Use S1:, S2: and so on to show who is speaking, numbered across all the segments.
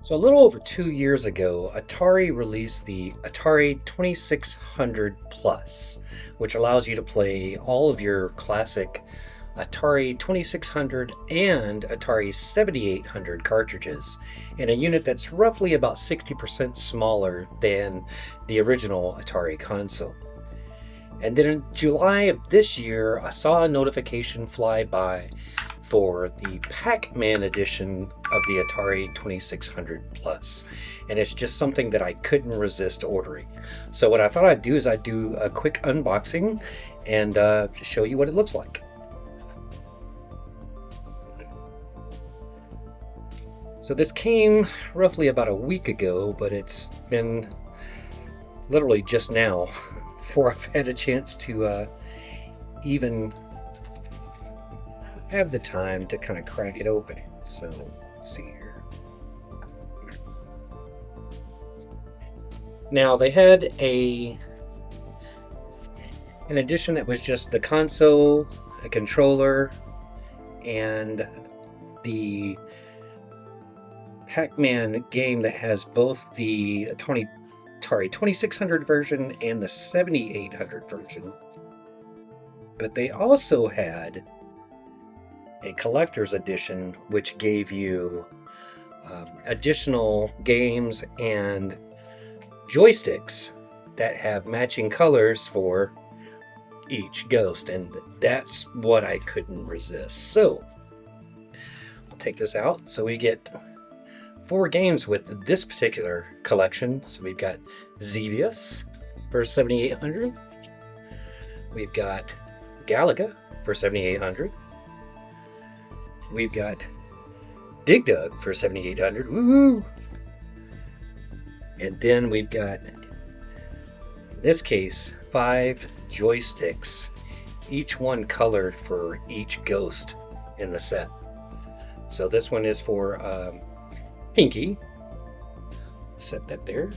S1: So a little over 2 years ago, Atari released the Atari 2600 Plus, which allows you to play all of your classic Atari 2600 and Atari 7800 cartridges in a unit that's roughly about 60% smaller than the original Atari console. And then in July of this year, I saw a notification fly by for the PAC-MAN edition of the Atari 2600 Plus. And it's just something that I couldn't resist ordering. So what I thought I'd do is I'd do a quick unboxing and show you what it looks like. So this came roughly about a week ago, but it's been literally just now before I've had a chance to even have the time to kind of crack it open. So let's see here. Now they had an edition that was just the console, a controller, and the Pac-Man game that has both the Atari 2600 version and the 7800 version. But they also had a collector's edition, which gave you additional games and joysticks that have matching colors for each ghost, and that's what I couldn't resist. So I'll take this out. So we get 4 games with this particular collection. So we've got Xevious for 7800. We've got Galaga for 7800. We've got Dig Dug for 7800. Woohoo! And then we've got, in this case, 5 joysticks, each one colored for each ghost in the set. So this one is for Pinky. Set that there.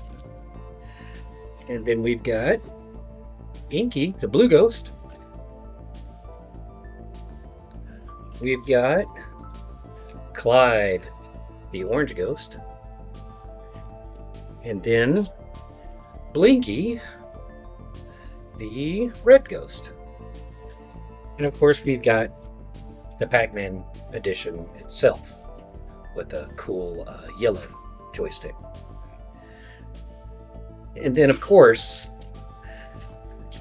S1: And then we've got Inky, the blue ghost. We've got Clyde, the orange ghost. And then Blinky, the red ghost. And of course we've got the Pac-Man edition itself with a cool yellow joystick. And then of course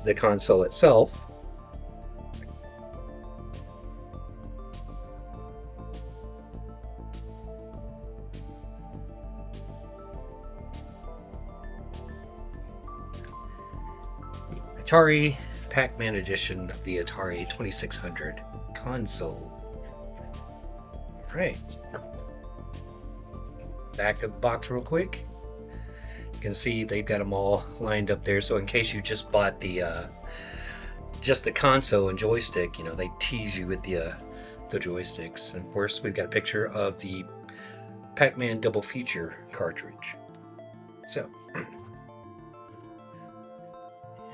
S1: the console itself. Atari Pac-Man Edition of the Atari 2600 console. Alright. Back of the box real quick. You can see they've got them all lined up there, so in case you just bought the just the console and joystick, you know, they tease you with the joysticks. And of course we've got a picture of the Pac-Man double feature cartridge. So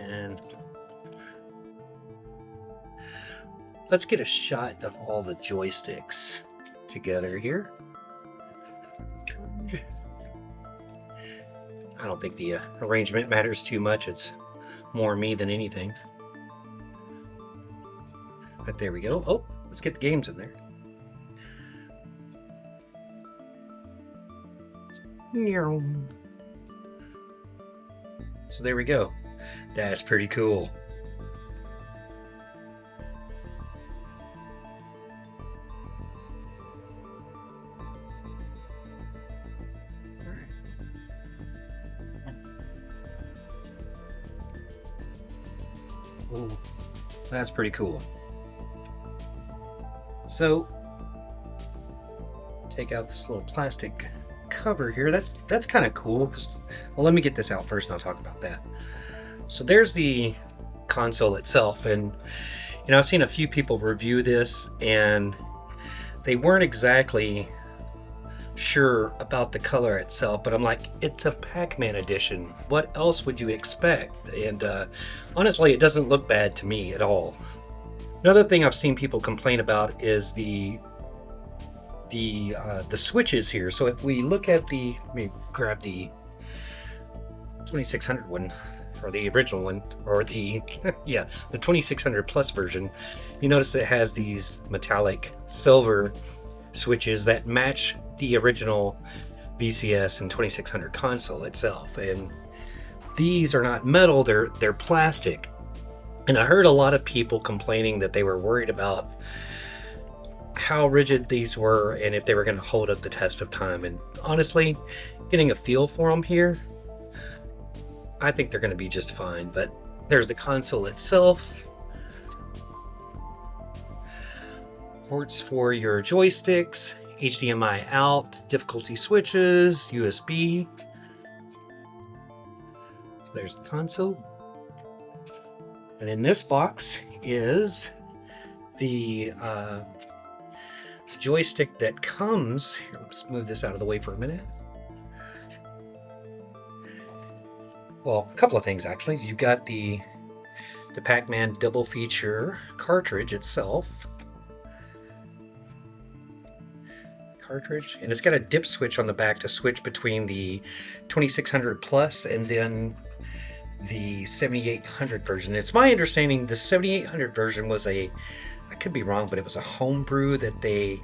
S1: and let's get a shot of all the joysticks together here. I don't think the arrangement matters too much. It's more me than anything. But there we go. Oh, let's get the games in there. So there we go. That's pretty cool. Ooh, that's pretty cool. So take out this little plastic cover here. That's kind of cool. Well, let me get this out first and I'll talk about that. So there's the console itself, and you know, I've seen a few people review this and they weren't exactly sure about the color itself, but I'm like, it's a Pac-Man edition. What else would you expect? And honestly, it doesn't look bad to me at all. Another thing I've seen people complain about is the the switches here. So if we look at the, let me grab the 2600 one, or the original one, or the yeah, the 2600 plus version, you notice it has these metallic silver switches that match the original VCS and 2600 console itself, and these are not metal, they're plastic. And I heard a lot of people complaining that they were worried about how rigid these were and if they were going to hold up the test of time. And honestly, getting a feel for them here, I think they're going to be just fine. But there's the console itself. Ports for your joysticks, HDMI out, difficulty switches, USB. So there's the console. And in this box is the joystick that comes. Here, let's move this out of the way for a minute. Well, a couple of things actually. You've got the PAC-MAN double feature cartridge itself. And it's got a dip switch on the back to switch between the 2600 plus and then the 7800 version. It's my understanding the 7800 version was I could be wrong, but it was a homebrew that they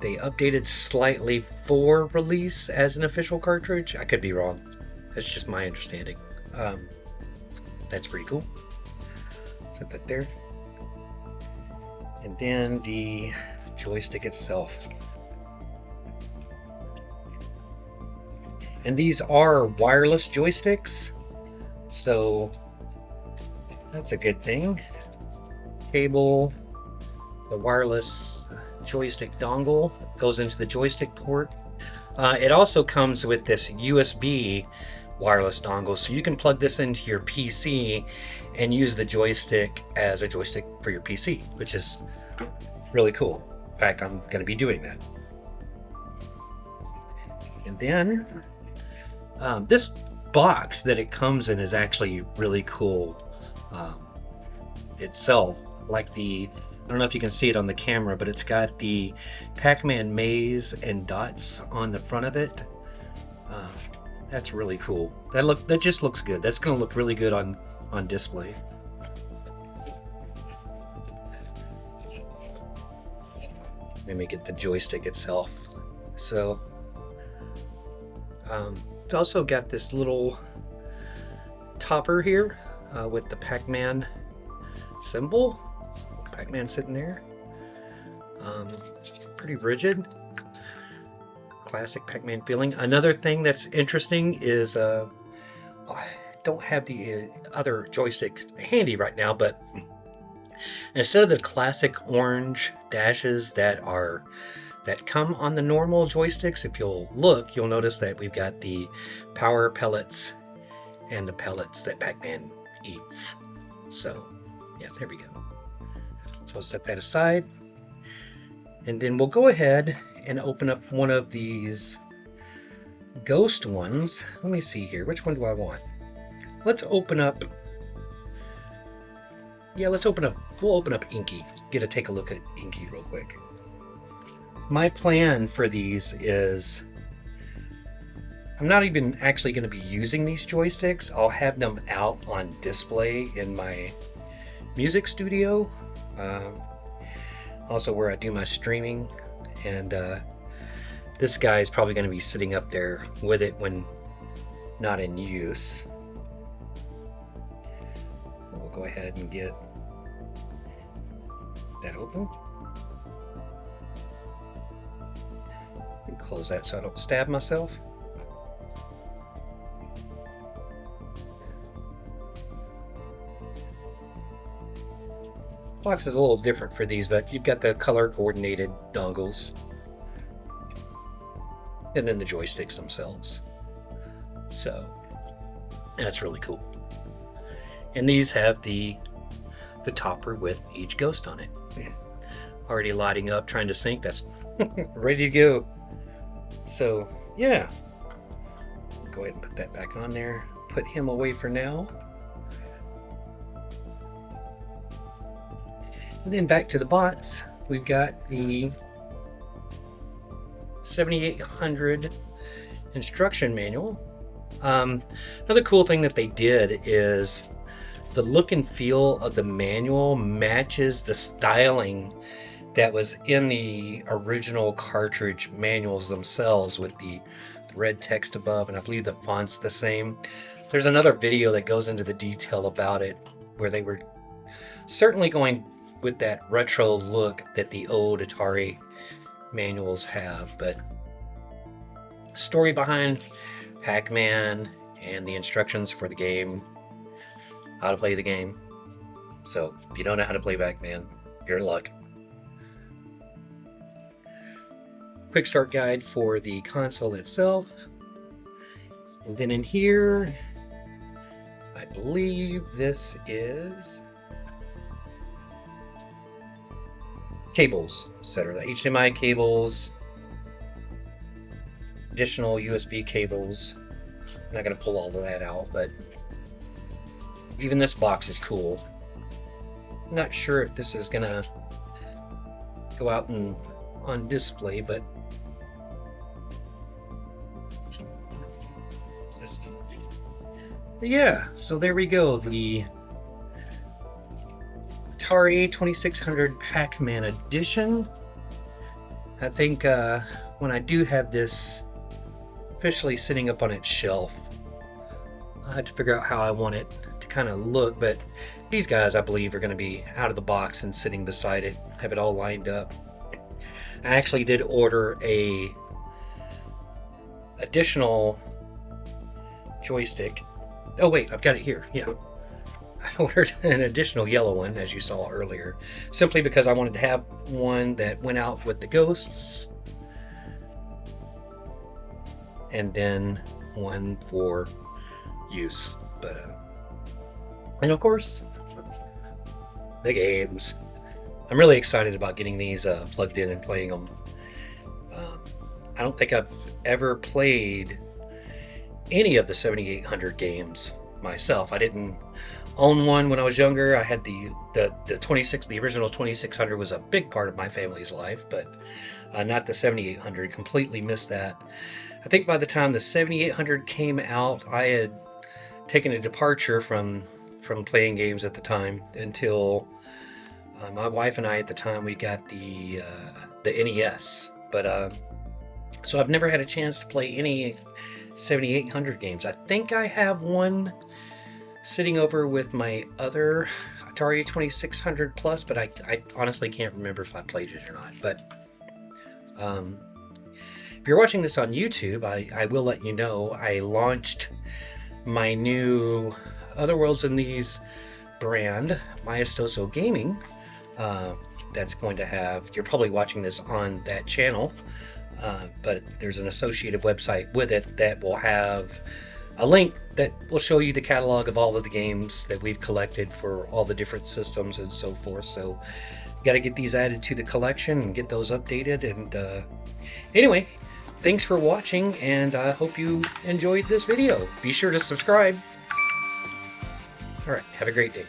S1: updated slightly for release as an official cartridge. I could be wrong. That's just my understanding. That's pretty cool. Set that there. And then the joystick itself. And these are wireless joysticks, so that's a good thing. Cable, the wireless joystick dongle goes into the joystick port. It also comes with this USB wireless dongle, so you can plug this into your PC and use the joystick as a joystick for your PC, which is really cool. In fact, I'm going to be doing that. And then this box that it comes in is actually really cool itself. Like I don't know if you can see it on the camera, but it's got the Pac-Man maze and dots on the front of it. That's really cool. That just looks good. That's going to look really good on display. Let me get the joystick itself. So it's also got this little topper here with the Pac-Man symbol. Pac-Man sitting there. Pretty rigid. Classic Pac-Man feeling. Another thing that's interesting is I don't have the other joystick handy right now, but instead of the classic orange dashes that come on the normal joysticks, if you'll look, you'll notice that we've got the power pellets and the pellets that Pac-Man eats. So yeah, there we go. So I'll set that aside, and then we'll go ahead and open up one of these ghost ones. Let me see here. Which one do I want? Let's open up. Yeah, we'll open up Inky. Take a look at Inky real quick. My plan for these is I'm not even actually going to be using these joysticks. I'll have them out on display in my music studio. Also where I do my streaming. And this guy is probably going to be sitting up there with it when not in use. We'll go ahead and get that open. And close that so I don't stab myself. Box is a little different for these, but you've got the color coordinated dongles and then the joysticks themselves. So that's really cool. And these have the topper with each ghost on it. Already lighting up, trying to sync. That's ready to go. So yeah, go ahead and put that back on there. Put him away for now. And then back to the box, we've got the 7800 instruction manual. Another cool thing that they did is the look and feel of the manual matches the styling that was in the original cartridge manuals themselves, with the red text above, and I believe the font's the same. There's another video that goes into the detail about it, where they were certainly going with that retro look that the old Atari manuals have. But story behind Pac-Man and the instructions for the game, how to play the game. So if you don't know how to play Pac-Man, you're in luck. Quick start guide for the console itself. And then in here, I believe this is cables, etc. The HDMI cables, additional USB cables. I'm not going to pull all of that out, but even this box is cool. I'm not sure if this is going to go out and on display, but yeah, so there we go. The Atari 2600 Pac-Man Edition. I think when I do have this officially sitting up on its shelf, I had to figure out how I want it to kind of look, but these guys, I believe, are going to be out of the box and sitting beside it, have it all lined up. I actually did order a additional joystick. Oh wait, I've got it here. Yeah, I ordered an additional yellow one, as you saw earlier, simply because I wanted to have one that went out with the ghosts, and then one for use. But and of course, the games. I'm really excited about getting these plugged in and playing them. I don't think I've ever played any of the 7800 games myself. I didn't own one when I was younger. I had the original 2600 was a big part of my family's life, but not the 7800. Completely missed that. I think by the time the 7800 came out, I had taken a departure from playing games at the time until my wife and I at the time, we got the NES. But so I've never had a chance to play any 7800 games. I think I have one sitting over with my other Atari 2600 Plus, but I honestly can't remember if I played it or not. But if you're watching this on YouTube, I will let you know I launched my new Other Worlds in These brand, Maestoso Gaming. That's going to have, you're probably watching this on that channel, but there's an associated website with it that will have a link that will show you the catalog of all of the games that we've collected for all the different systems and so forth. So you got to get these added to the collection and get those updated. And anyway, thanks for watching, and I hope you enjoyed this video. Be sure to subscribe. All right, have a great day.